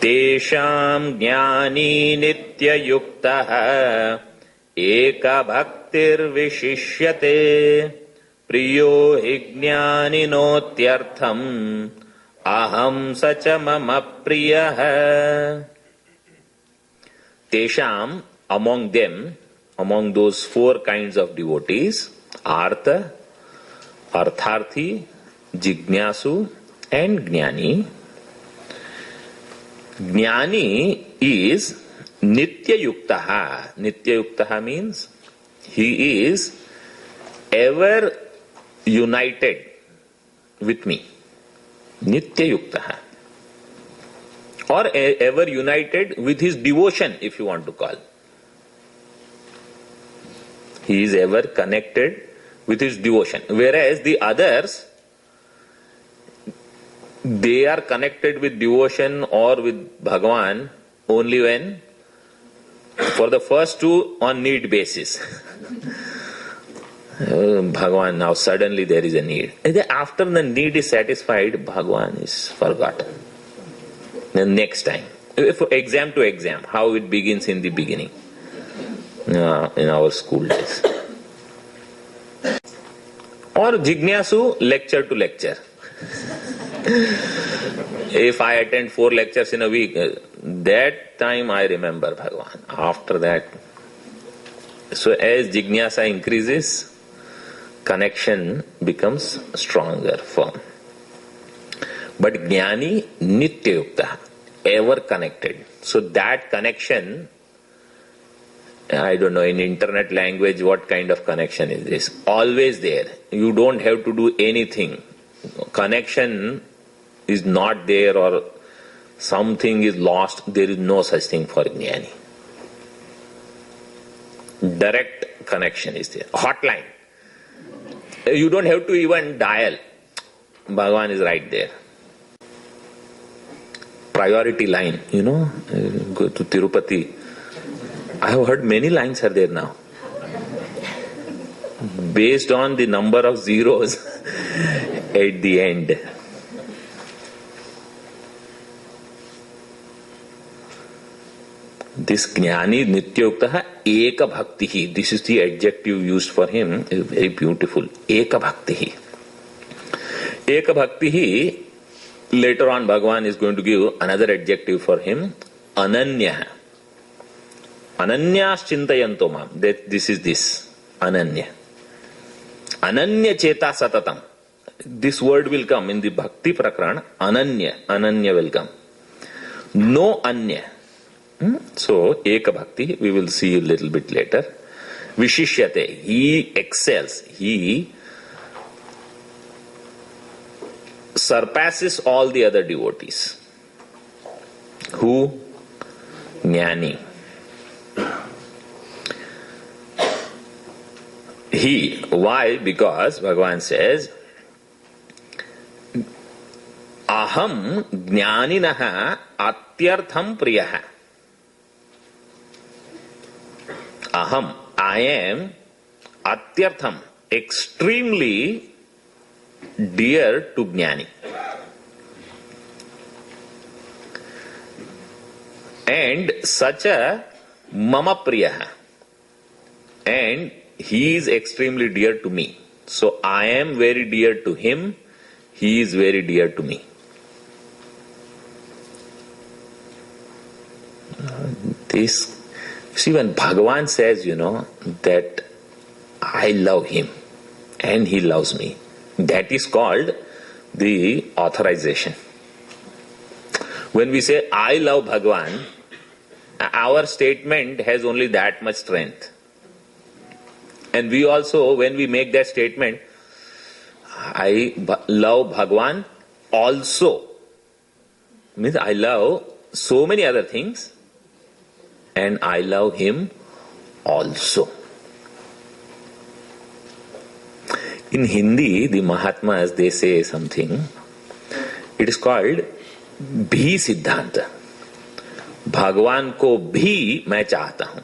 तेषां ज्ञानी नित्ययुक्तः एकभक्तिर्विशिष्यते प्रियो हि ज्ञानिनोत्यर्थम् अहं स च मम प्रियः. Tesham, among them, among those four kinds of devotees, Artha, Artharthi, Jignasu and Jnani. Jnani is Nityayuktaha. Nityayuktaha means he is ever united with me. Nityayuktaha. Or ever united with his devotion, if you want to call. He is ever connected with his devotion. Whereas the others, they are connected with devotion or with Bhagavan only when, for the first two, on need basis. Bhagavan, now suddenly there is a need. After the need is satisfied, Bhagavan is forgotten. The next time, exam to exam, how it begins in the beginning, in our school days. Or Jignasu, lecture to lecture. If I attend 4 lectures in a week, that time I remember Bhagavan. After that, so as Jignasa increases, connection becomes stronger, firm. But Jnani Nityayukta, ever connected. So that connection, I don't know in internet language what kind of connection is this. Always there. You don't have to do anything. Connection is not there or something is lost. There is no such thing for Jnani. Direct connection is there. Hotline. You don't have to even dial. Bhagavan is right there. Priority line, go to Tirupati. I have heard many lines are there now. Based on the number of zeros at the end. This Jnani Nityayuktaha Eka Bhaktihi. This is the adjective used for him. Is very beautiful. Eka Bhaktihi. Eka Bhaktihi. Later on, Bhagavan is going to give another adjective for him, Ananya. Ananyas Chintayanto Mam. This is this, Ananya. Ananya Cheta Satatam. This word will come in the Bhakti Prakarana, Ananya. Ananya will come. No Anya. So, Eka Bhakti, we will see a little bit later. Vishishyate, he excels, he surpasses all the other devotees. Who? Jnani. He. Why? Because Bhagavan says, Aham jnaninaha atyartham priyaha. Aham, I am atyartham, extremely dear to Jnani. And such a mama priyaha. And he is extremely dear to me. So I am very dear to him. He is very dear to me. This, see, when Bhagavan says, that I love him and he loves me, that is called the authorization. When we say, I love Bhagavan, our statement has only that much strength. And we also, when we make that statement, I love Bhagavan also, means I love so many other things, and I love him also. In Hindi, the Mahatmas, they say something. It is called Bhi Siddhanta. Bhagavan ko bhi main chahta hu.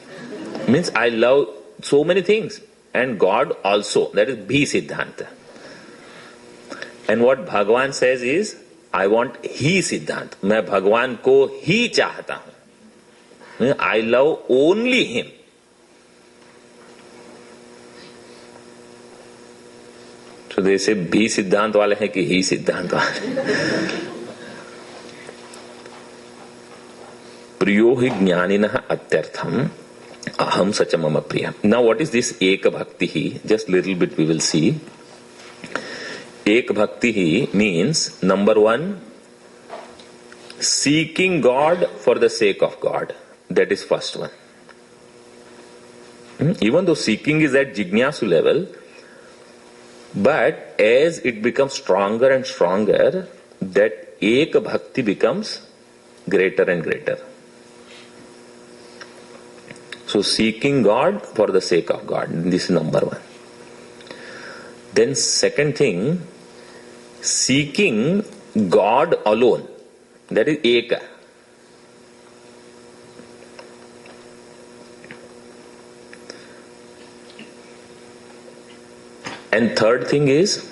Means I love so many things and God also. That is Bhi Siddhanta. And what Bhagavan says is, I want ही सिद्धांत, मैं भगवान को ही चाहता हूं, I love only him. तो जैसे भी सिद्धांत वाले हैं कि ही सिद्धांत वाले. प्रियो हि ज्ञानिनः अत्यर्थम aham sacha mama priya. Now what is this ek bhakti hi? Just little bit we will see. Ek bhakti hi means, number one, seeking God for the sake of God. That is first one. Even though seeking is at jignasu level, but as it becomes stronger and stronger, that ek bhakti becomes greater and greater. So seeking God for the sake of God, this is number one. Then second thing, seeking God alone, that is eka. And third thing is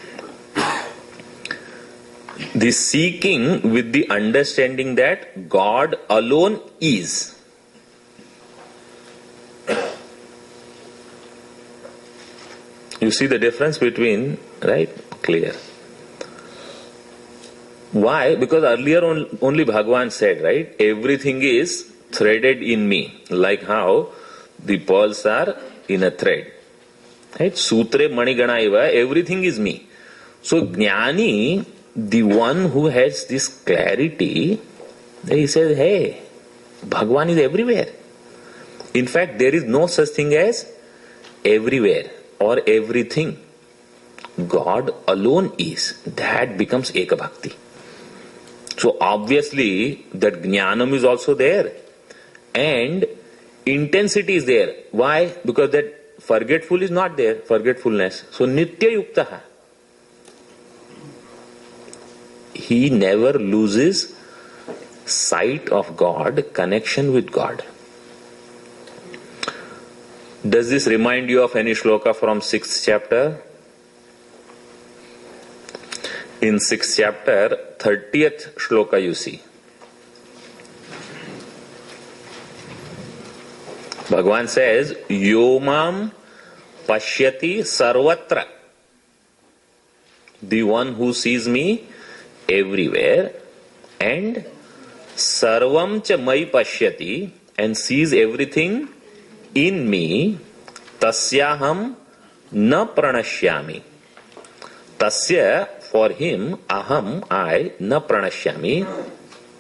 the seeking with the understanding that God alone is. You see the difference between, right? Clear. Why? Because earlier only Bhagavan said, right? Everything is threaded in me. Like how the pearls are in a thread. Right? Sutre Manigana Iva, everything is me. So Jnani, the one who has this clarity, he says, hey, Bhagavan is everywhere. In fact, there is no such thing as everywhere or everything. God alone is. That becomes Eka Bhakti. So obviously that Jnanam is also there. And intensity is there. Why? Because that forgetful is not there, forgetfulness. So Nitya Yuktaha. He never loses sight of God, connection with God. Does this remind you of any shloka from 6th chapter? In 6th chapter, 30th shloka you see. Bhagavan says, Yomam pashyati sarvatra. The one who sees me everywhere, and sarvam cha mai pashyati, and sees everything in me, tasyaham na pranashyami. Tasya, for him, aham, I, na pranashyami.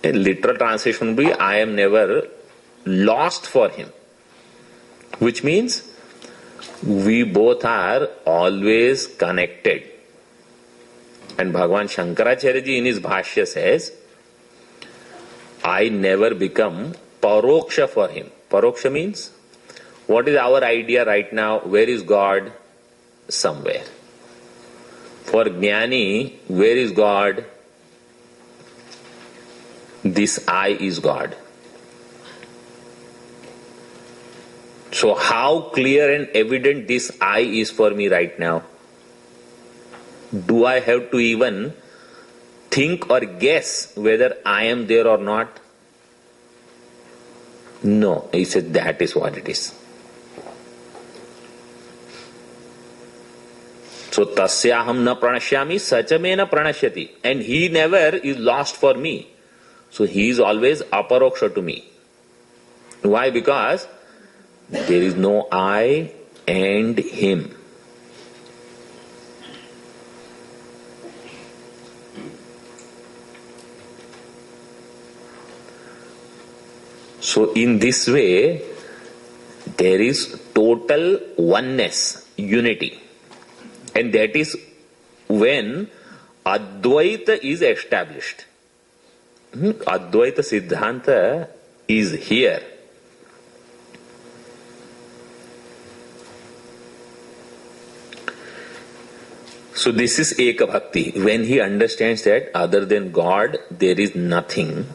A literal translation would be, I am never lost for him. Which means, we both are always connected. And Bhagavan Shankaracharya ji in his Bhashya says, I never become paroksha for him. Paroksha means, what is our idea right now? Where is God? Somewhere. For Jnani, where is God? This I is God. So how clear and evident this I is for me right now? Do I have to even think or guess whether I am there or not? No. He said that is what it is. So tasyaham na pranashyami sachame na pranashyati. And he never is lost for me. So he is always aparoksha to me. Why? Because there is no I and him. So in this way, there is total oneness, unity. And that is when Advaita is established. Advaita Siddhanta is here. So this is Eka Bhakti. When he understands that other than God, there is nothing.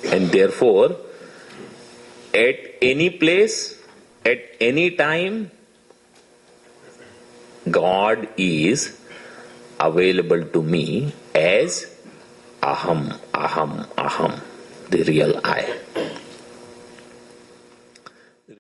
And therefore, at any place, at any time, God is available to me as aham, aham, aham, the real I.